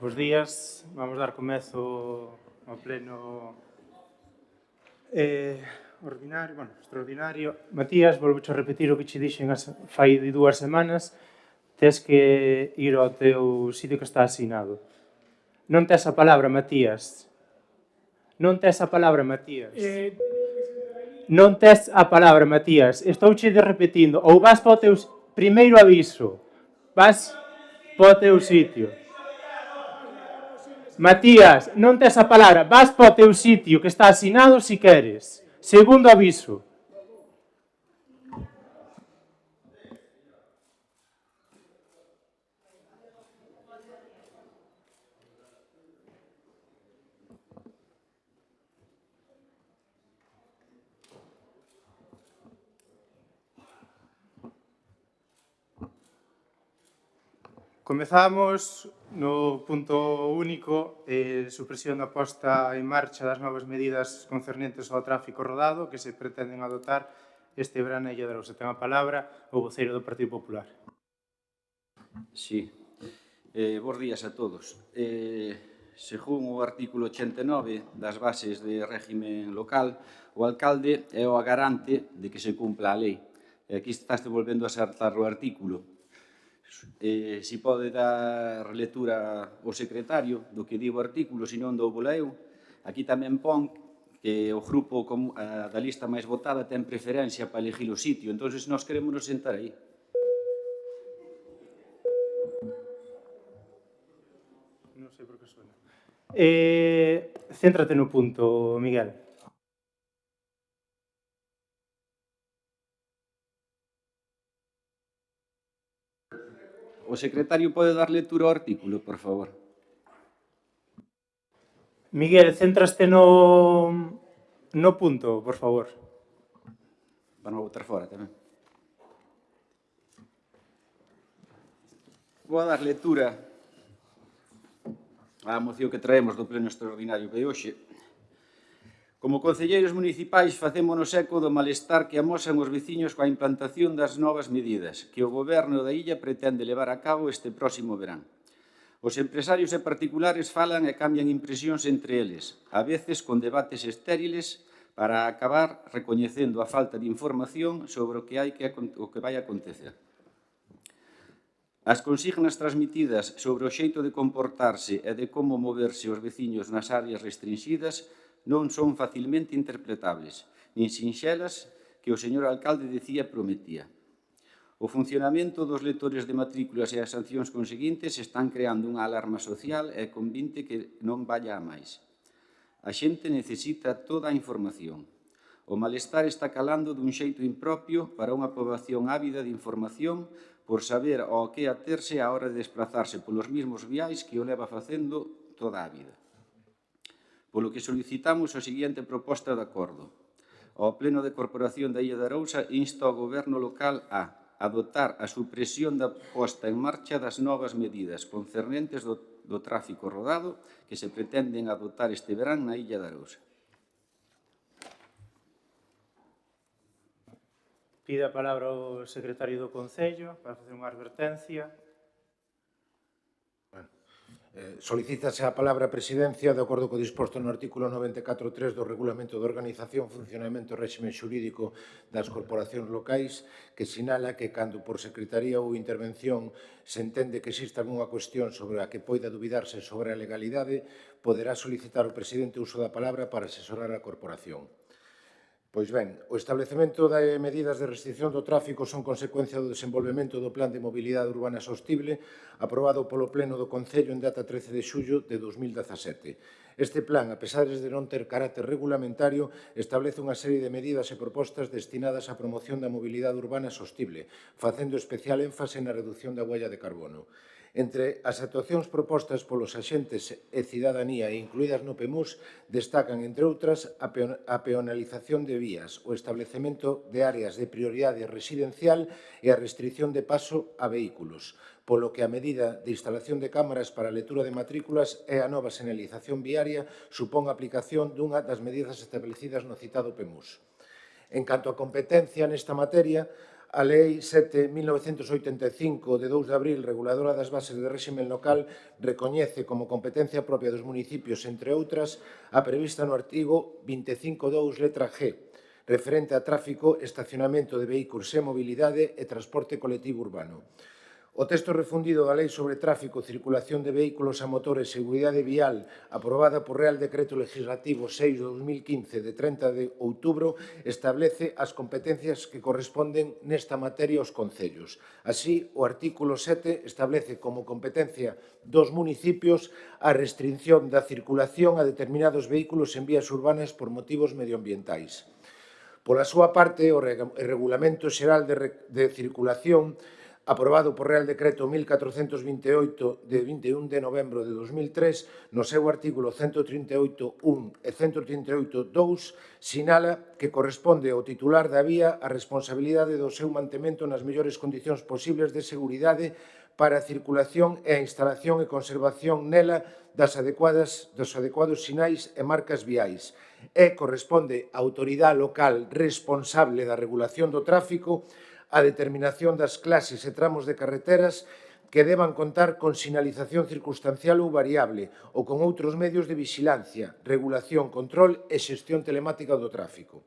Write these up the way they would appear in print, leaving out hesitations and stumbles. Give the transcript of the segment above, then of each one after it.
Bos días, vamos dar comezo ao pleno extraordinario. Matías, volvo a repetir o que che dixen fai 2 semanas, tes que ir ao teu sitio que está asignado. Non tes a palabra, Matías. Non tes a palabra, Matías. Non tes a palabra, Matías. Estouche repetindo. Ou vas para o teu... Primeiro aviso. Vas para o teu sitio. Matías, non tes a palabra. Vas para o teu sitio que está asignado si queres. Segundo aviso. Comezamos no punto único, supresión da posta en marcha das novas medidas concernentes ao tráfico rodado que se pretenden adoptar este verán na Illa de Arousa. Ten a palabra o voceiro do Partido Popular. Sí. Bos días a todos. Según o artículo 89 das bases de régimen local, o alcalde é o garante de que se cumpla a lei. Aquí estás volvendo a saltar o artículo. Si pode dar lectura ao secretario do que di o artículo, se non dou bola eu. Aquí tamén pon que o grupo da lista máis votada ten preferencia para elegir o sitio. Entón, nós queremos nos sentar aí. Non sei por que suena. Céntrate no punto, Miguel. O secretario pode dar lectura ao artículo, por favor. Miguel, céntraste no punto, por favor. Van a votar fora tamén. Vou a dar lectura á moción que traemos do pleno extraordinario de hoxe. Como concelleiros municipais facémonos eco do malestar que amosan os veciños coa implantación das novas medidas que o Goberno da illa pretende levar a cabo este próximo verán. Os empresarios e particulares falan e cambian impresións entre eles, a veces con debates estériles para acabar recoñecendo a falta de información sobre o que vai acontecer. As consignas transmitidas sobre o xeito de comportarse e de como moverse os veciños nas áreas restringidas non son facilmente interpretables, nin sinxelas que o señor alcalde dicía e prometía. O funcionamento dos lectores de matrículas e as sancións conseguintes están creando unha alarma social e convinte que non vaya a máis. A xente necesita toda a información. O malestar está calando dun xeito impropio para unha poboación ávida de información por saber ao que aterse á hora de desplazarse polos mesmos viais que o leva facendo toda a vida. Polo que solicitamos a seguinte proposta de acordo. O Pleno de Corporación da Illa de Arousa insta ao Goberno local a adoptar a supresión da posta en marcha das novas medidas concernentes do tráfico rodado que se pretenden adoptar este verán na Illa de Arousa. Pide a palabra o secretario do Concello para facer unha advertencia. Solicítase a palabra a Presidencia de acordo co disposto no artículo 94.3 do Regulamento de Organización, Funcionamento e Réxime Xurídico das Corporacións Locais, que sinala que cando por secretaría ou intervención se entende que existe algunha cuestión sobre a que poida dubidarse sobre a legalidade, poderá solicitar ao Presidente o uso da palabra para asesorar a Corporación. Pois ben, o establecemento de medidas de restricción do tráfico son consecuencia do desenvolvemento do Plan de Mobilidade Urbana Sostible aprobado polo Pleno do Concello en data 13 de xullo de 2017. Este plan, a pesar de non ter carácter regulamentario, establece unha serie de medidas e propostas destinadas á promoción da mobilidade urbana sostible, facendo especial énfase na reducción da huella de carbono. Entre as actuacións propostas polos axentes e cidadanía incluídas no PEMUS destacan, entre outras, a peonalización de vías, o establecemento de áreas de prioridade residencial e a restricción de paso a vehículos, polo que a medida de instalación de cámaras para a lectura de matrículas e a nova señalización viaria supón a aplicación dunha das medidas establecidas no citado PEMUS. En canto á competencia nesta materia, A Lei 7.1985 de 2 de abril, reguladora das bases de réximen local, recoñece como competencia propia dos municipios, entre outras, a prevista no artigo 25.2, letra G, referente a tráfico, estacionamento de vehículos e mobilidade e transporte colectivo urbano. O texto refundido da Lei sobre Tráfico, Circulación de Vehículos a Motor e Seguridade Vial, aprobada por Real Decreto Legislativo 6 de 2015 de 30 de outubro, establece as competencias que corresponden nesta materia aos concellos. Así, o artículo 7 establece como competencia dos municipios a restricción da circulación a determinados vehículos en vías urbanas por motivos medioambientais. Pola súa parte, o Regulamento Xeral de Circulación, aprobado por Real Decreto 1428 de 21 de novembro de 2003, no seu artículo 138.1 e 138.2, sinala que corresponde ao titular da vía a responsabilidade do seu mantemento nas mellores condicións posibles de seguridade para a circulación e a instalación e conservación nela dos adecuados sinais e marcas viais, e corresponde á autoridade local responsable da regulación do tráfico a determinación das clases e tramos de carreteras que deban contar con sinalización circunstancial ou variable ou con outros medios de vixilancia, regulación, control e xestión telemática do tráfico.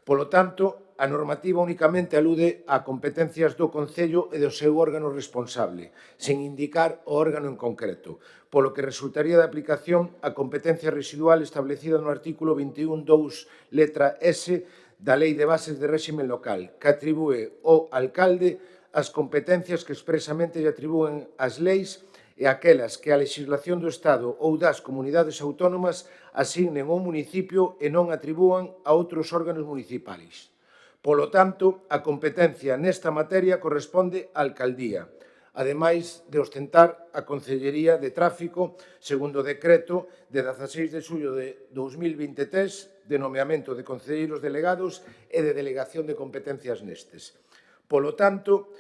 Polo tanto, a normativa únicamente alude a competencias do Concello e do seu órgano responsable, sen indicar o órgano en concreto, polo que resultaría de aplicación a competencia residual establecida no artículo 21.2, letra S, da Lei de Bases de Réximen Local, que atribúe ao alcalde as competencias que expresamente lle atribúen as leis e aquelas que a legislación do Estado ou das comunidades autónomas asignen ao municipio e non atribúan a outros órganos municipais. Polo tanto, a competencia nesta materia corresponde á alcaldía, ademais de ostentar a Concellería de Tráfico, segundo o decreto de 16 de xullo de 2023, de nomeamento de concelleiros delegados e de delegación de competencias nestes. Polo tanto,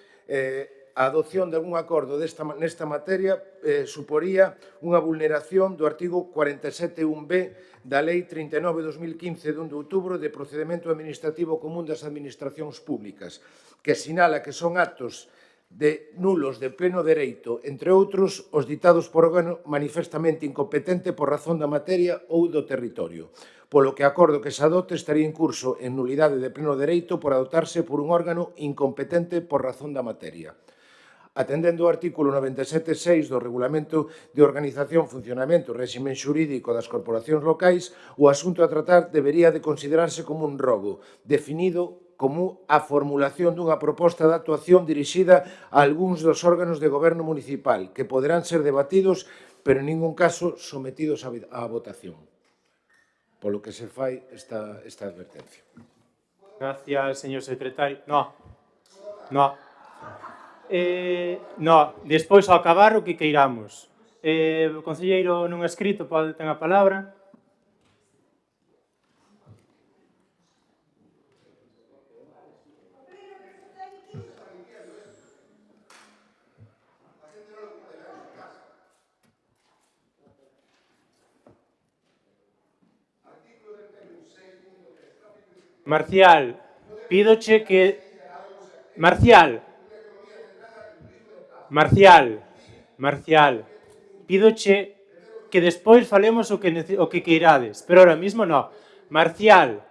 a adopción de algún acordo nesta materia suporía unha vulneración do artigo 47.1b da Lei 39/2015 de 1 de outubro de procedimento administrativo común das administracións públicas, que sinala que son actos nulos de pleno dereito, entre outros, os ditados por órgano manifestamente incompetente por razón da materia ou do territorio, polo que acordo que se adote estaría in curso en nulidade de pleno dereito por adoptarse por un órgano incompetente por razón da materia. Atendendo ao artículo 97.6 do Regulamento de Organización, Funcionamento e Réximen Xurídico das Corporacións Locais, o asunto a tratar debería de considerarse como un rogo, definido como a formulación dunha proposta de actuación dirixida a algúns dos órganos de goberno municipal, que poderán ser debatidos, pero en ningún caso sometidos a votación. Polo que se fai esta advertencia. Gracias, señor secretario. No. Despois, ao acabar, o que queiramos. O concelleiro nun escrito pode ter a palabra. Marcial, pídoche que... Marcial, pídoche que despois falemos o que queirades, pero ahora mismo no. Marcial.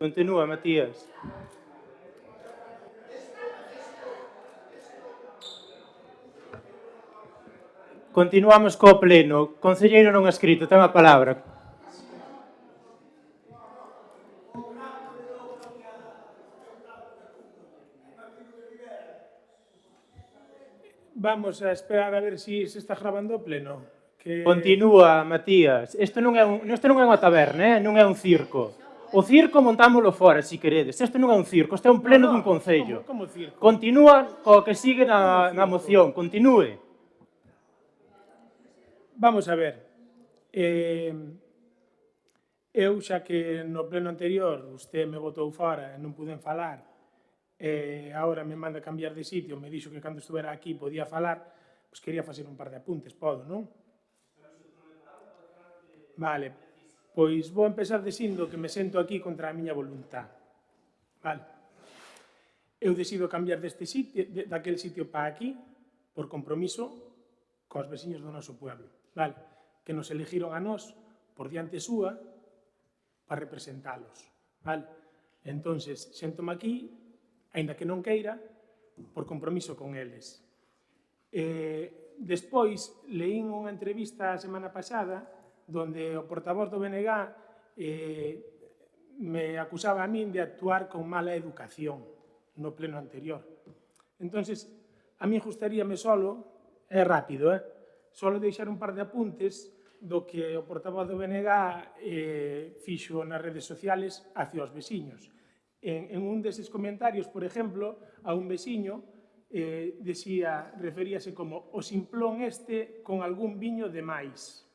Continúa, Matías. Continuamos co pleno. Concelleiro non escrito, ten a palabra. Vamos a esperar a ver se está grabando o pleno. Continúa, Matías. Isto non é unha taberna, non é un circo. O circo montámoslo fora, se queredes. Isto non é un circo, isto é un pleno dun concello. Como circo? Continúa co que sigue na moción. Continúe. Vamos a ver. Eu, xa que no pleno anterior usted me botou fora e non pude falar, agora me manda cambiar de sitio, me dixo que cando estuvera aquí podía falar, Pois quería facer un par de apuntes, podo, non? Vale, pois vou empezar dicindo que me sento aquí contra a miña voluntad. Vale. Eu decido cambiar deste sitio, daquel sitio para aquí, por compromiso cos veciños do noso pueblo. Vale. Que nos eligiron a nós por diante súa para representalos. Vale. Entonces, séntome aquí, aínda que non queira, por compromiso con eles. Despois, leín unha entrevista a semana pasada donde o portavoz do BNG me acusaba a min de actuar con mala educación no pleno anterior. Entonces, a mí gustaríame solo, é rápido, solo deixar un par de apuntes do que o portavoz do BNG fixo nas redes sociales hacia os veciños. En un deses comentarios, por exemplo, a un veciño referíase como o simplón este con algún viño de máis.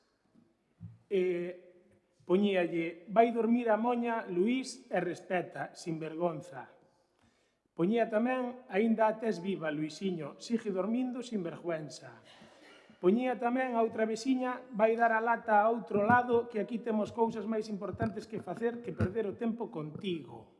Poñíalle, vai dormir a moña, Luís, e respeta, sin vergonza. Poñía tamén, aínda a tes viva, Luisiño, sigue dormindo sin vergüenza. Poñía tamén a outra veciña, vai dar a lata a outro lado, que aquí temos cousas máis importantes que facer que perder o tempo contigo.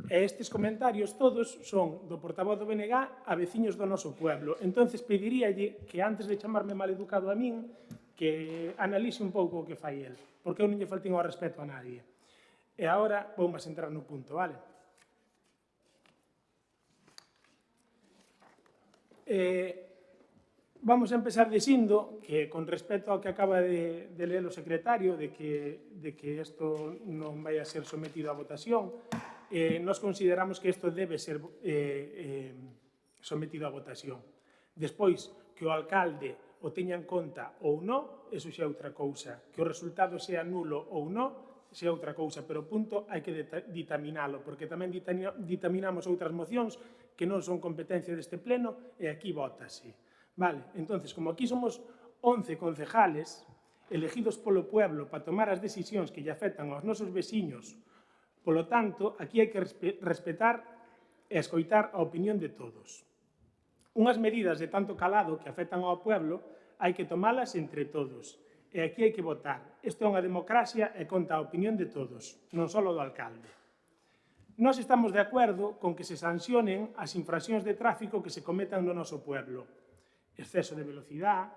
E estes comentarios todos son do portavoz do BNG a veciños do noso pueblo. Entonces pediríalle que antes de chamarme maleducado a min, que analice un pouco o que fai el, porque eu non lle faltín ao respeto a nadie. E agora vou máis entrar no punto, vale? Vamos a empezar dicindo que, con respecto ao que acaba de ler o secretario, de que isto non vai a ser sometido a votación, nos consideramos que isto debe ser sometido a votación. Despois, que o alcalde o teña en conta ou non, eso xa é outra cousa. Que o resultado sea nulo ou non, xa é outra cousa, pero o punto hai que ditaminalo, porque tamén ditaminamos outras mocións que non son competencia deste pleno e aquí vótase. Vale, entonces, como aquí somos 11 concejales elegidos polo pueblo para tomar as decisións que lle afectan aos nosos veciños, polo tanto, aquí hai que respetar e escoitar a opinión de todos. Unhas medidas de tanto calado que afectan ao pueblo hai que tomalas entre todos. E aquí hai que votar. Isto é unha democracia e conta a opinión de todos, non só do alcalde. Nós estamos de acordo con que se sancionen as infraccións de tráfico que se cometan no noso pueblo. Exceso de velocidade,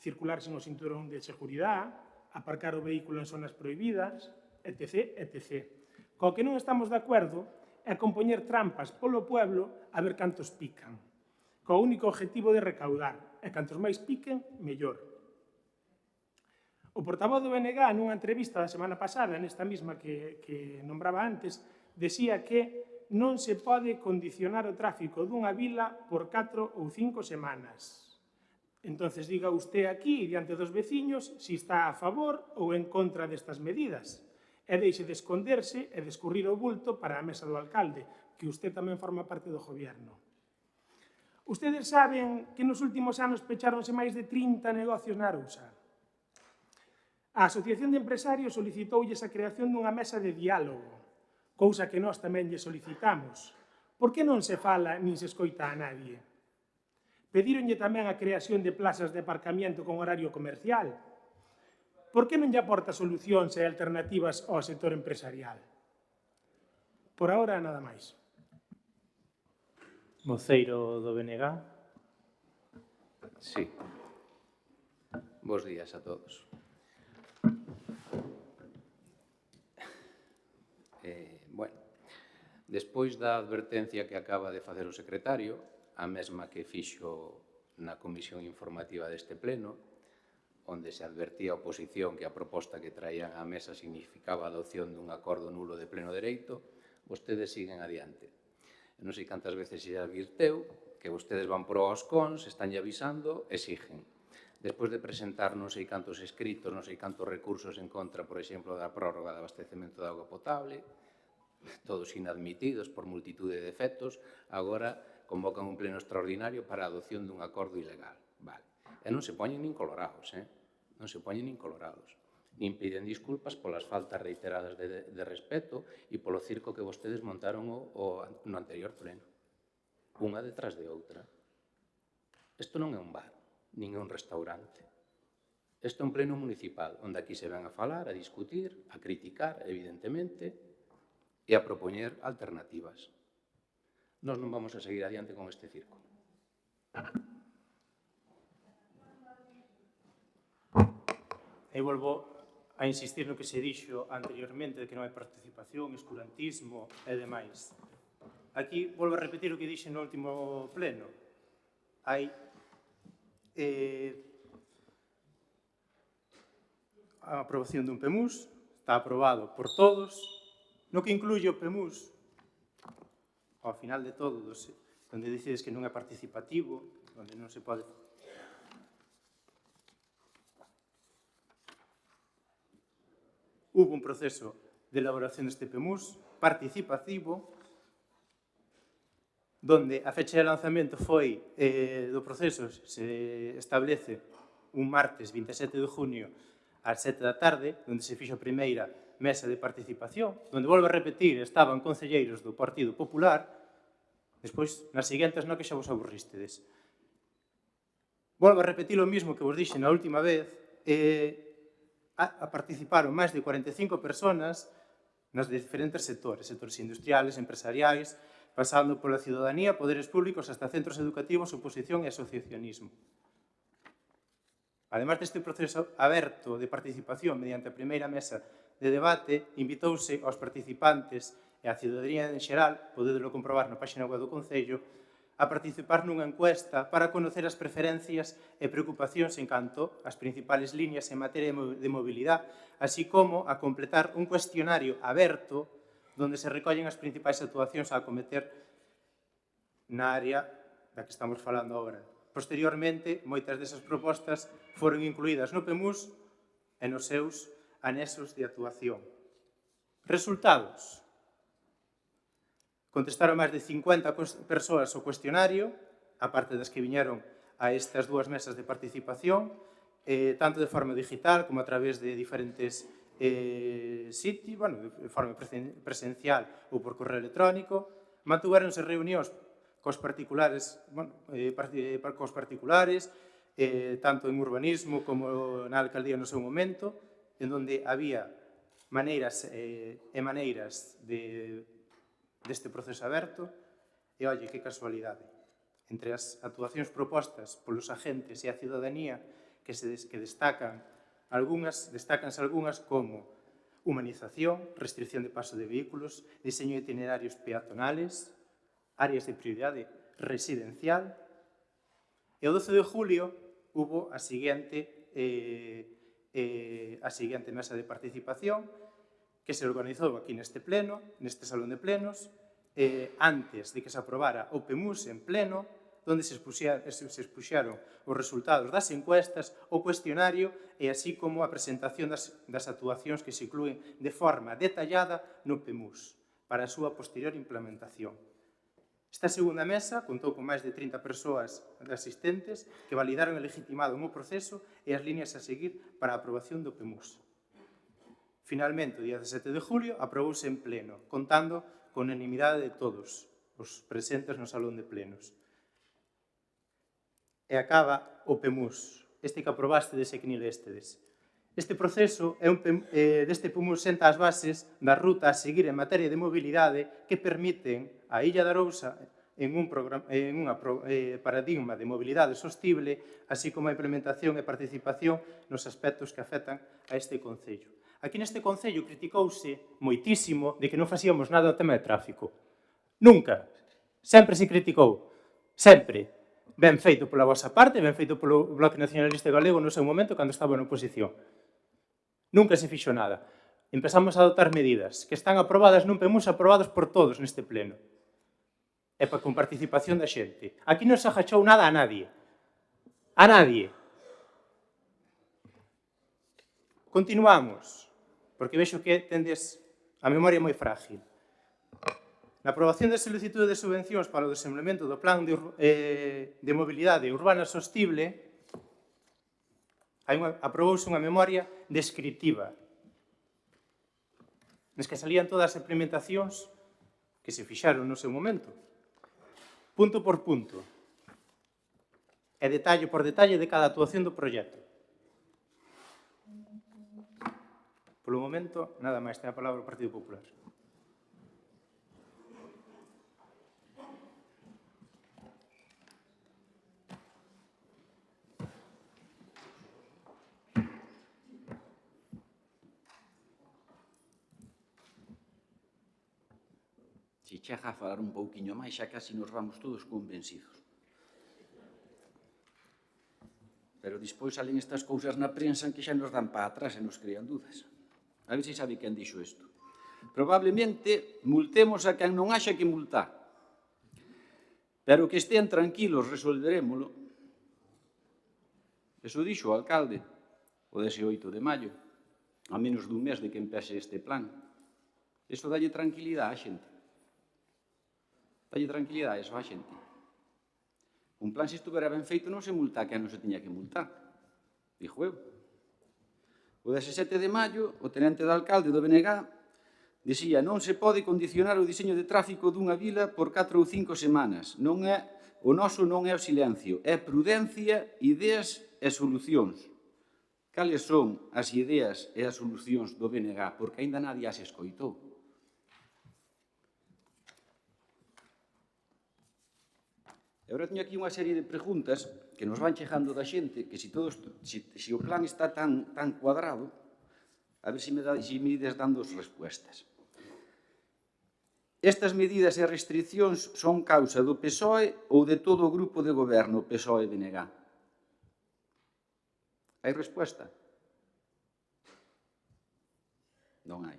circular sen o cinturón de seguridade, aparcar o vehículo en zonas prohibidas, etc. etc. Co que non estamos de acordo é con poñer trampas polo pueblo a ver cantos pican, co único objetivo de recaudar, e cantos máis piquen, mellor. O portavoz do BNG, nunha entrevista da semana pasada, nesta mesma que nombraba antes, decía que non se pode condicionar o tráfico dunha vila por 4 ou 5 semanas. Entonces, diga usted aquí, diante dos veciños, se está a favor ou en contra destas medidas. E deixe de esconderse e de escurrir o bulto para a mesa do alcalde, que usted tamén forma parte do gobierno. Ustedes saben que nos últimos anos pecháronse máis de 30 negocios na Arousa. A Asociación de Empresarios solicitoulles a creación dunha mesa de diálogo, cousa que nós tamén lle solicitamos. Por que non se fala nin se escoita a nadie? Pedíronlle tamén a creación de plazas de aparcamiento con horario comercial. Por que non lle aporta solucións e alternativas ao sector empresarial? Por ahora, nada máis. Voceiro do BNG. Sí. Bos días a todos. Bueno, despois da advertencia que acaba de facer o secretario, a mesma que fixo na comisión informativa deste pleno, onde se advertía a oposición que a proposta que traían á mesa significaba a adopción dun acordo nulo de pleno dereito, vostedes siguen adiante. Non sei cantas veces se advirteu que vostedes van pro aos cons, estanlle avisando e siguen. Despois de presentar non sei cantos escritos, non sei cantos recursos en contra, por exemplo, da prórroga de abastecemento de auga potable, todos inadmitidos por multitude de defectos, agora convocan un pleno extraordinario para a adopción dun acordo ilegal. Vale. E non se poñen nin colorados, non se poñen nin colorados. Nin piden disculpas polas faltas reiteradas de respeto e polo circo que vostedes montaron no anterior pleno. Unha detrás de outra. Isto non é un bar, nin é un restaurante. Este é un pleno municipal, onde aquí se ven a falar, a discutir, a criticar, evidentemente, e a propoñer alternativas. Nós non vamos a seguir adiante con este circo. E volvo a insistir no que se dixo anteriormente de que non hai participación, escurantismo e demais. Aquí volvo a repetir o que dixe no último pleno. Hai a aprobación dun PEMUS, está aprobado por todos, no que incluye o PEMUS, ao final de todo, onde decides que non é participativo, onde non se pode... Hubo un proceso de elaboración deste PEMUS participativo, donde a fecha de lanzamento foi do proceso se establece un martes 27 de junio ás 7 da tarde, onde se fixo a primeira mesa de participación, onde, volvo a repetir, estaban concelleiros do Partido Popular, despois, nas seguintes, non que xa vos aburrístedes. Volvo a repetir o mismo que vos dixe na última vez, participaron máis de 45 personas nos diferentes sectores industriales, empresariais, pasando pola ciudadanía, poderes públicos, hasta centros educativos, oposición e asociacionismo. Ademais deste proceso aberto de participación mediante a primeira mesa de debate, invitouse aos participantes e á ciudadanía en xeral, podedelo comprobar na página web do Concello, a participar nunha encuesta para conocer as preferencias e preocupacións en canto ás principales líneas en materia de mobilidade, así como a completar un cuestionario aberto onde se recollen as principais actuacións a acometer na área da que estamos falando agora. Posteriormente, moitas desas propostas foron incluídas no PEMUS e nos seus anexos de actuación. Resultados. Contestaron máis de 50 persoas ao cuestionario, aparte das que viñeron a estas dúas mesas de participación, tanto de forma digital como a través de diferentes sitios, de forma presencial ou por correo electrónico. Mantuveronse reunións cos particulares, tanto en urbanismo como na alcaldía no seu momento, en onde había maneiras e maneiras deste proceso aberto, e, olle, que casualidade. Entre as actuacións propostas polos agentes e a ciudadanía que destacanse algunhas como humanización, restricción de paso de vehículos, diseño de itinerarios peatonales, áreas de prioridade residencial, e o 12 de julio hubo a seguinte mesa de participación que se organizou aquí neste pleno, neste salón de plenos, antes de que se aprobara o PEMUS en pleno, onde se expuxeron os resultados das encuestas, o cuestionario e así como a presentación das actuacións que se inclúen de forma detallada no PEMUS para a súa posterior implementación. Esta segunda mesa contou con máis de 30 persoas asistentes que validaron e legitimaron o proceso e as líneas a seguir para a aprobación do PEMUS. Finalmente, o día 17 de julio, aprobouse en pleno, contando con unanimidade de todos os presentes no salón de plenos. E acaba o PEMUS, este que aprobastes e que ni lestedes. Este proceso deste PEMUS senta as bases da ruta a seguir en materia de mobilidade que permiten a Illa de Arousa en un paradigma de mobilidade sostible, así como a implementación e participación nos aspectos que afectan a este Concello. Aquí neste Concello criticouse moitísimo de que non facíamos nada ao tema de tráfico. Nunca. Sempre se criticou. Sempre. Ben feito pola vosa parte, ben feito polo Bloque Nacionalista Galego no seu momento cando estaba na oposición. Nunca se fixo nada. Empezamos a adoptar medidas que están aprobadas nun PEMUS aprobados por todos neste pleno. E con participación da xente. Aquí non se agachou nada a nadie. A nadie. Continuamos, porque vexo que tendes a memoria moi frágil. Na aprobación da solicitude de subvencións para o desenvolvemento do Plan de Mobilidade Urbana Sostible, aprobouse unha memoria descriptiva, nas que salían todas as implementacións que se fixaron no seu momento, punto por punto. e detalle por detalle de cada actuación do proxecto. Polo momento, nada máis, ten a palabra o Partido Popular. Se chega a falar un pouquiño máis, xa casi nos vamos todos convencidos. Pero despois salen estas cousas na prensa que xa nos dan para atrás e nos crean dudas. A ver se sabe quen dixo isto. Probablemente multemos a quen non haxa que multar. Pero que estean tranquilos, resolverémolo. Eso dixo o alcalde o 18 de maio, a menos dun mes de que empece este plan. Eso dalle tranquilidade á xente. Dalle tranquilidade eso á xente. Un plan, se estuvera ben feito, non se multa a quen non se tiña que multar. Dixo eu. O 17 de maio, o tenente de alcalde do BNG dicía: non se pode condicionar o diseño de tráfico dunha vila por 4 ou 5 semanas. O noso non é o silencio, é prudencia, ideas e solucións. Cales son as ideas e as solucións do BNG? Porque aínda nadie as escoitou. E agora teño aquí unha serie de preguntas que nos van chegando da xente, que se o plan está tan cuadrado, a ver se me ides dando as respuestas. Estas medidas e restriccións son causa do PSOE ou de todo o grupo de goberno PSOE-BNG? Hai resposta? Non hai.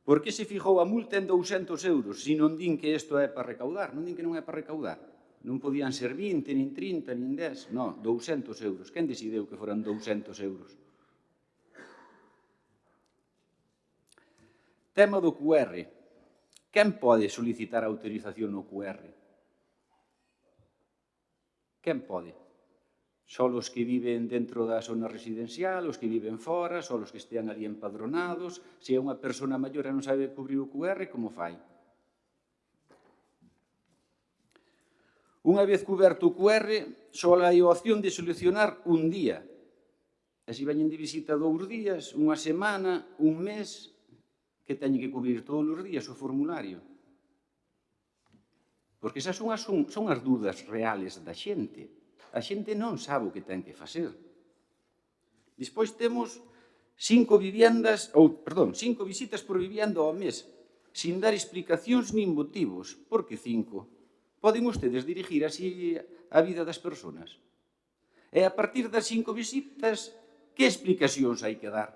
Por que se fijou a multa en 200 euros se non din que isto é para recaudar? Non din que non é para recaudar. Non podían ser 20, nin 30, nin 10. Non, 200 euros. Quen decideu que foran 200 euros? Tema do QR. Quen pode solicitar autorización no QR? Quen pode? Só os que viven dentro da zona residencial, os que viven fora, só os que estean ali empadronados. Se é unha persona maior e non sabe cubrir o QR, como fai? Unha vez cuberto o QR, só hai a opción de solucionar un día. E se veñen de visita 2 días, unha semana, un mes, que teñen que cubrir todos os días o formulario. Porque esas son as dúdas reales da xente. A xente non sabe o que ten que facer. Despois temos 5 visitas por vivenda ao mes, sin dar explicacións nin motivos. Por que 5? Poden ustedes dirigir así a vida das persoas? E a partir das 5 visitas, que explicacións hai que dar?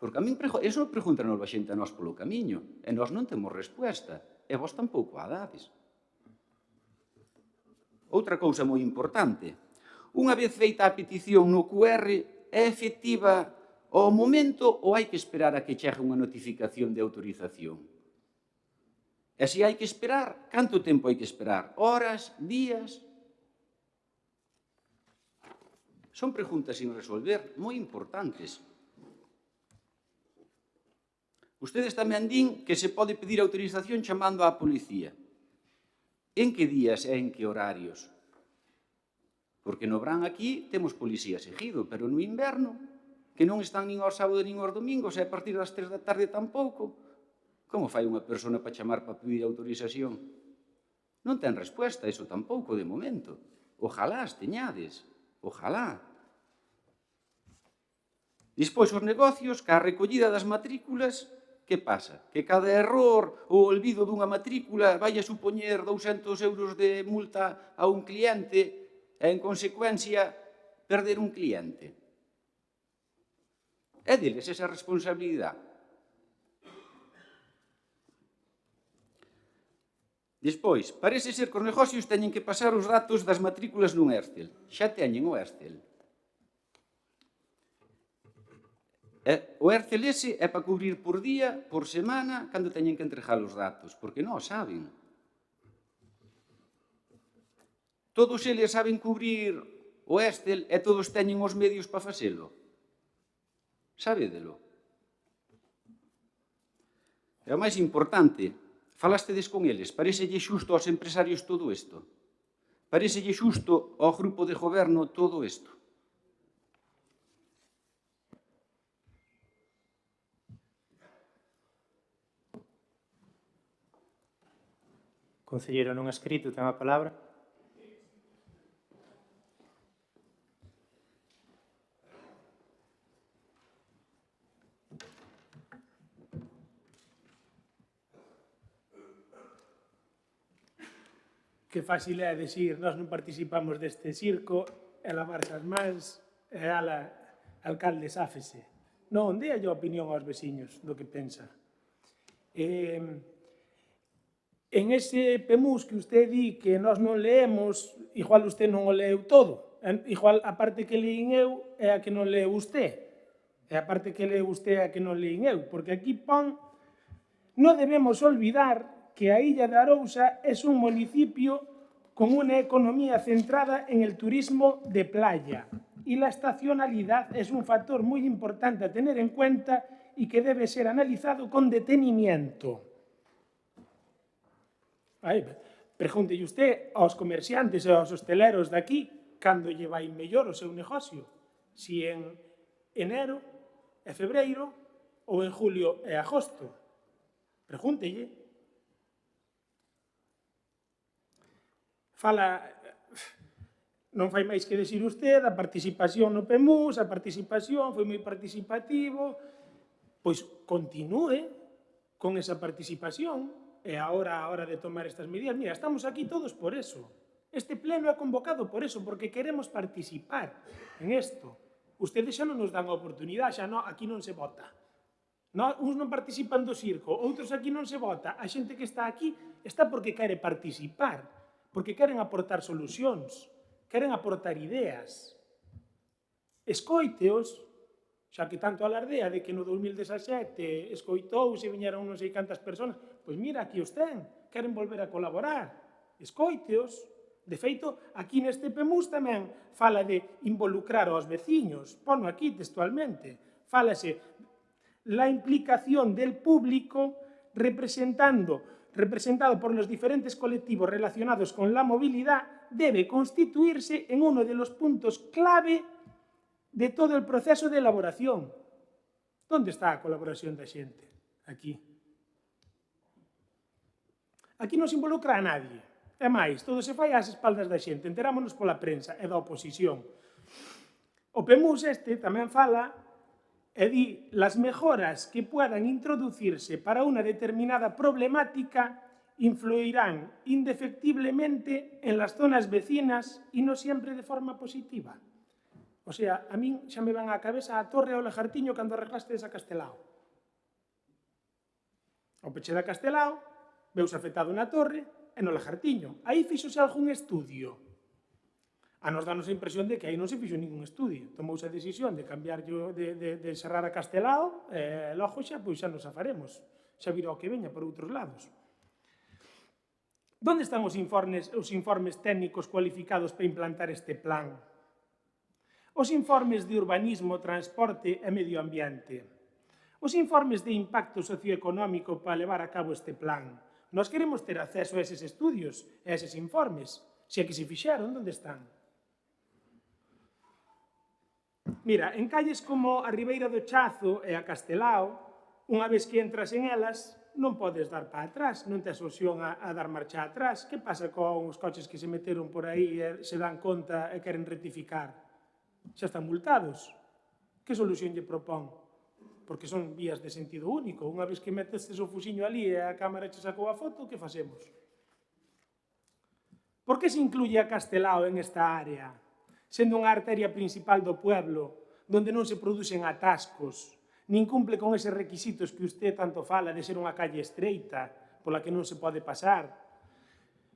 Porque a min eso preguntan a xente a nós polo camiño, e nós non temos resposta, e vos tampouco a dades. Outra cousa moi importante. Unha vez feita a petición no QR, é efectiva ao momento ou hai que esperar a que chegue unha notificación de autorización? E se hai que esperar, canto tempo hai que esperar? Horas? Días? Son preguntas sin resolver, moi importantes. Ustedes tamén din que se pode pedir autorización chamando á policía. En que días e en que horarios? Porque no verán aquí temos policía seguido, pero no inverno, que non están nin aos sábados nin aos domingos, e a partir das 3 da tarde tampouco. Como fai unha persona para chamar para pedir autorización? Non ten resposta, iso tampouco de momento. Ojalá as teñades, ojalá. Despois os negocios, ca recollida das matrículas, que pasa? Que cada error ou olvido dunha matrícula vai a supoñer 200 euros de multa a un cliente e, en consecuencia, perder un cliente. É deles esa responsabilidade. Despois, parece ser que os negocios teñen que pasar os datos das matrículas nun Excel. Xa teñen o Excel. O Excel ese é para cubrir por día, por semana, cando teñen que entregar os datos, porque non o saben. Todos eles saben cubrir o Excel e todos teñen os medios para facelo. Sabédelo. E o máis importante, Falastedes con eles? Parecelle xusto aos empresarios todo isto? Parecelle xusto ao grupo de goberno todo isto? Concelleiro non escrito, ten a palabra. Que fácil é dicir, nós non participamos deste circo, e lavarse as mans, e ala, alcalde, sáfese. Non, dea a opinión aos veciños do que pensa. En ese PEMUS que usted di que nós non leemos, igual usted non o leu todo. Igual a parte que leín eu é a que non leu usted. E a parte que leu usted é a que non leín eu. Porque aquí pon, non debemos olvidar que a Illa de Arousa es un municipio con una economía centrada en el turismo de playa y la estacionalidad es un factor muy importante a tener en cuenta y que debe ser analizado con detenimiento. Pregúntelle usted aos comerciantes e aos hosteleros de aquí cando lle vai mellor o seu negocio, si en enero e febreiro ou en julio e agosto. Pregúntelle. Fala, non fai máis que decir usted, a participación no PEMUS, a participación foi moi participativo, pois continúe con esa participación e agora a hora de tomar estas medidas. Mira, estamos aquí todos por eso. Este pleno é convocado por eso, porque queremos participar en isto. Ustedes xa non nos dan a oportunidade, xa non, aquí non se vota. Uns non participan do circo, outros aquí non se vota. A xente que está aquí está porque quere participar, porque queren aportar solucións, queren aportar ideas. Escoiteos, xa que tanto alardea de que no 2017 escoitouse e viñeron non sei cantas persoas, pois mira, aquí os ten, queren volver a colaborar. Escoiteos. De feito, aquí neste PEMUS tamén fala de involucrar aos veciños, pono aquí textualmente, fálase la implicación del público representado por los diferentes colectivos relacionados con la movilidad, debe constituirse en uno de los puntos clave de todo el proceso de elaboración. ¿Dónde está a colaboración da xente? Aquí. Aquí non se involucra a nadie. É máis, todo se fai ás espaldas da xente. Enterámonos pola prensa e da oposición. O PEMUS este tamén fala e di las mejoras que puedan introducirse para una determinada problemática influirán indefectiblemente en las zonas vecinas y no siempre de forma positiva. O sea, a min xa me van á cabeza a Torre ao Lagartiño cando arreglaste esa Castelao. O peche da Castelao, veus afectado na Torre e no Lagartiño. Aí fixose algún estudio. A nos danos a impresión de que aí non se fixo ningún estudio. Tomouse a decisión de cambiar de cerrar a Castelao e logo xa, pois xa nos afaremos. Xa virá o que veña por outros lados. Onde están os informes técnicos cualificados para implantar este plan? Os informes de urbanismo, transporte e medio ambiente. Os informes de impacto socioeconómico para levar a cabo este plan. Nós queremos ter acceso a eses estudios, a eses informes. Se é que se fixeron, onde están? Mira, en calles como a Ribeira do Chazo e a Castelao, unha vez que entras en elas, non podes dar para atrás, non tes opción a dar marcha atrás. Que pasa con os coches que se meteron por aí e se dan conta e queren rectificar? Xa están multados. Que solución lle propón? Porque son vías de sentido único. Unha vez que metes o fuxiño ali e a cámara che sacou a foto, que facemos? Por que se incluye a Castelao en esta área? Sendo unha arteria principal do pueblo, donde non se producen atascos, nin cumple con eses requisitos que usted tanto fala de ser unha calle estreita, pola que non se pode pasar.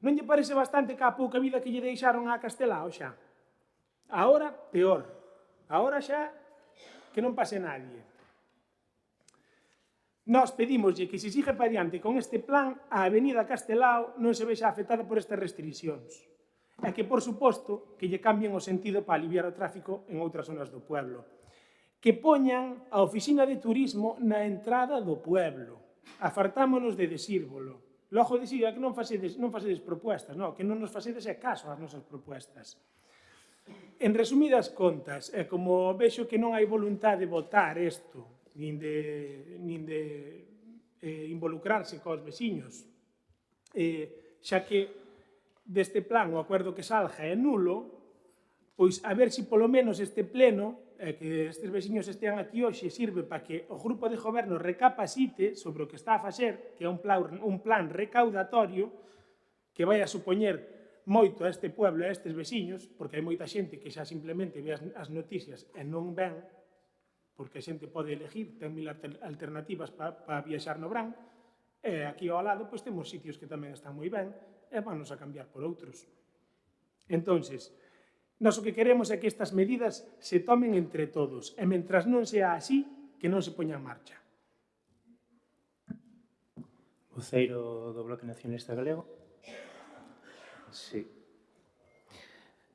Non lle parece bastante que a pouca vida que lle deixaron a Castelao xa? Agora, peor. Agora xa, que non pase nadie. Nós pedimoslle que se siga para diante con este plan, a avenida Castelao non se vexa afectada por estas restriccións. E que, por suposto, que lle cambien o sentido para aliviar o tráfico en outras zonas do pueblo. Que poñan a oficina de turismo na entrada do pueblo. Afartámonos de decírvolo. Logo dicía que non facedes propuestas, non, que non nos facedes caso ás nosas propuestas. En resumidas contas, como vexo que non hai voluntad de votar isto, nin de involucrarse cos veciños, xa que deste plan o acordo que salga é nulo, pois a ver se polo menos este pleno, que estes veciños estean aquí hoxe, sirve para que o grupo de goberno recapacite sobre o que está a facer, que é un plan recaudatorio que vai a supoñer moito a este pueblo e a estes veciños, porque hai moita xente que xa simplemente ve as noticias e non ven, porque a xente pode elegir, ten mil alternativas para viaxar no verán, e aquí ao lado pois temos sitios que tamén están moi ben e vannos a cambiar por outros. Entonces, nós o que queremos é que estas medidas se tomen entre todos e, mentras non sea así, que non se poña en marcha. Voceiro do Bloque Nacionalista Galego. Sí.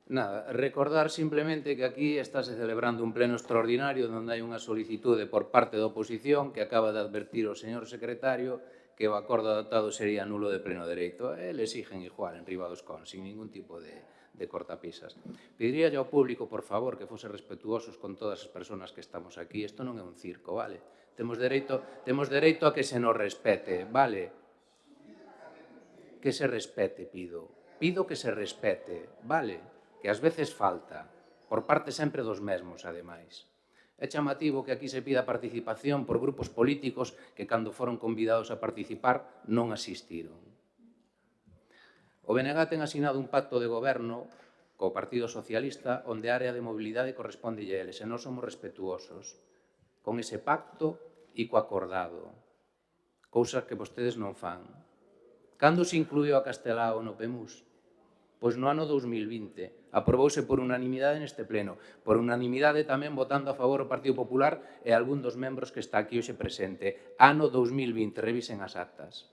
Nada, recordar simplemente que aquí estáse celebrando un pleno extraordinario onde hai unha solicitude por parte da oposición que acaba de advertir o señor secretario que o acordo adoptado sería nulo de pleno dereito. Le exigen igual en riba dos cons, sin ningún tipo de cortapisas. Pediría ao público, por favor, que fose respetuosos con todas as persoas que estamos aquí. Isto non é un circo, vale? Temos dereito a que se nos respete, vale? Que se respete, pido. Pido que se respete, vale? Que ás veces falta, por parte sempre dos mesmos, ademais. É chamativo que aquí se pida participación por grupos políticos que, cando foron convidados a participar, non asistiron. O BNG ten asinado un pacto de goberno co Partido Socialista onde a área de mobilidade corresponde a eles, e nós somos respetuosos con ese pacto e co acordado, cousas que vostedes non fan. Cando se incluiu a Castelao no PEMUS? Pois no ano 2020. Aprobouse por unanimidade neste pleno. Por unanimidade tamén votando a favor o Partido Popular e algún dos membros que está aquí hoxe presente. Ano 2020, revisen as actas.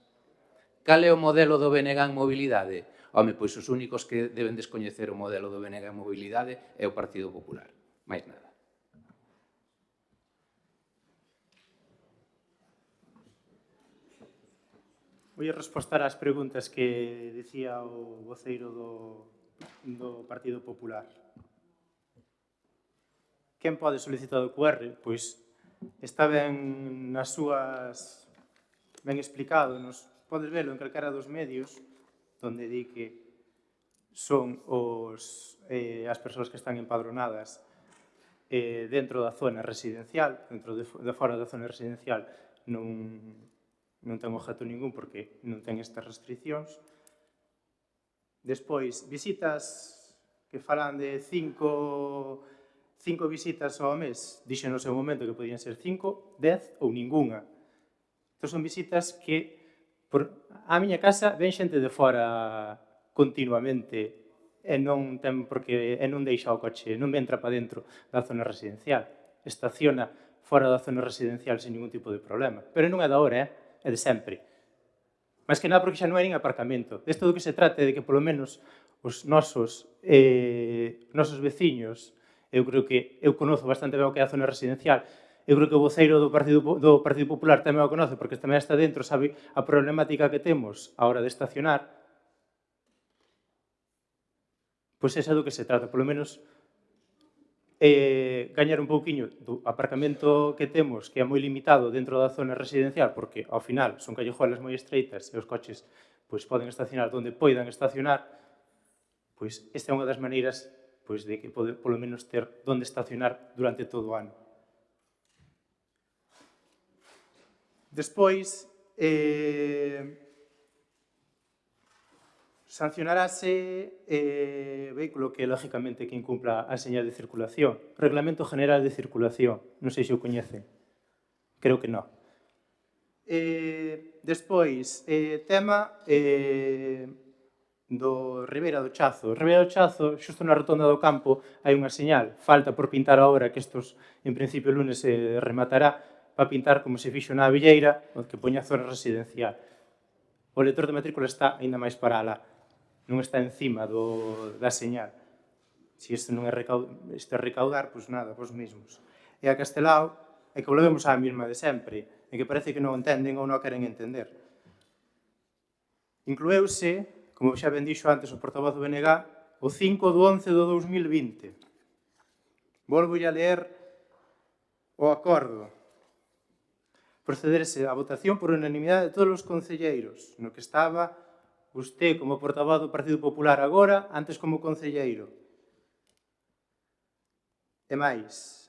Cal é o modelo do BNG en mobilidade? Home, pois os únicos que deben descoñecer o modelo do BNG en mobilidade é o Partido Popular. Mais nada. Vou respostar ás preguntas que dicía o voceiro do Partido Popular. Quen pode solicitar o QR? Pois está ben nas súas... ben explicado, podes velo en calquera dos medios onde di que son as persoas que están empadronadas dentro da zona residencial, dentro de fora da zona residencial non ten objeto ningún porque non ten estas restriccións. Despois, visitas que falan de 5 visitas ao mes, dixen no seu momento que podían ser 5, 10 ou ninguna. Entón son visitas que á miña casa ven xente de fora continuamente e non deixa o coche, non entra para dentro da zona residencial. Estaciona fora da zona residencial sin ningún tipo de problema. Pero non é da hora, é de sempre. Mas que nada porque xa non hai nin aparcamento. Desto do que se trata é de que, polo menos, os nosos veciños, eu creo que eu conozo bastante ben o que é a zona residencial, eu creo que o voceiro do Partido Popular tamén o conoce porque tamén está dentro, sabe a problemática que temos a hora de estacionar. Pois é do que se trata, polo menos gañar un pouquiño do aparcamento que temos, que é moi limitado dentro da zona residencial, porque ao final son callejuelas moi estreitas e os coches poden estacionar onde poidan estacionar, pois esta é unha das maneiras de que polo menos ter onde estacionar durante todo o ano. Despois, sancionarase vehículo que, lógicamente, que incumpla a señal de circulación. Reglamento General de Circulación. Non sei se o coñecen. Creo que non. Despois, tema do Ribeira do Chazo. Ribeira do Chazo, xusto na rotonda do campo, hai unha señal. Falta por pintar a obra, que estos, en principio, o lunes se rematará, para pintar como se fixo na Villeira, que poña zona residencial. O lector de matrícula está aínda máis para alá. Non está encima da señal. Se isto non é recaudar, pois nada, vos mesmos. E a Castelao, é que volvemos á mesma de sempre, e que parece que non entenden ou non queren entender. Inclueuse, como xa ben dixo antes o portavoz do BNG, o 5/11 do 2020. Volvo a ler o acordo. Procederse á votación por unanimidade de todos os concelleiros, no que estaba usted como portavoz do Partido Popular agora, antes como concelleiro. E máis,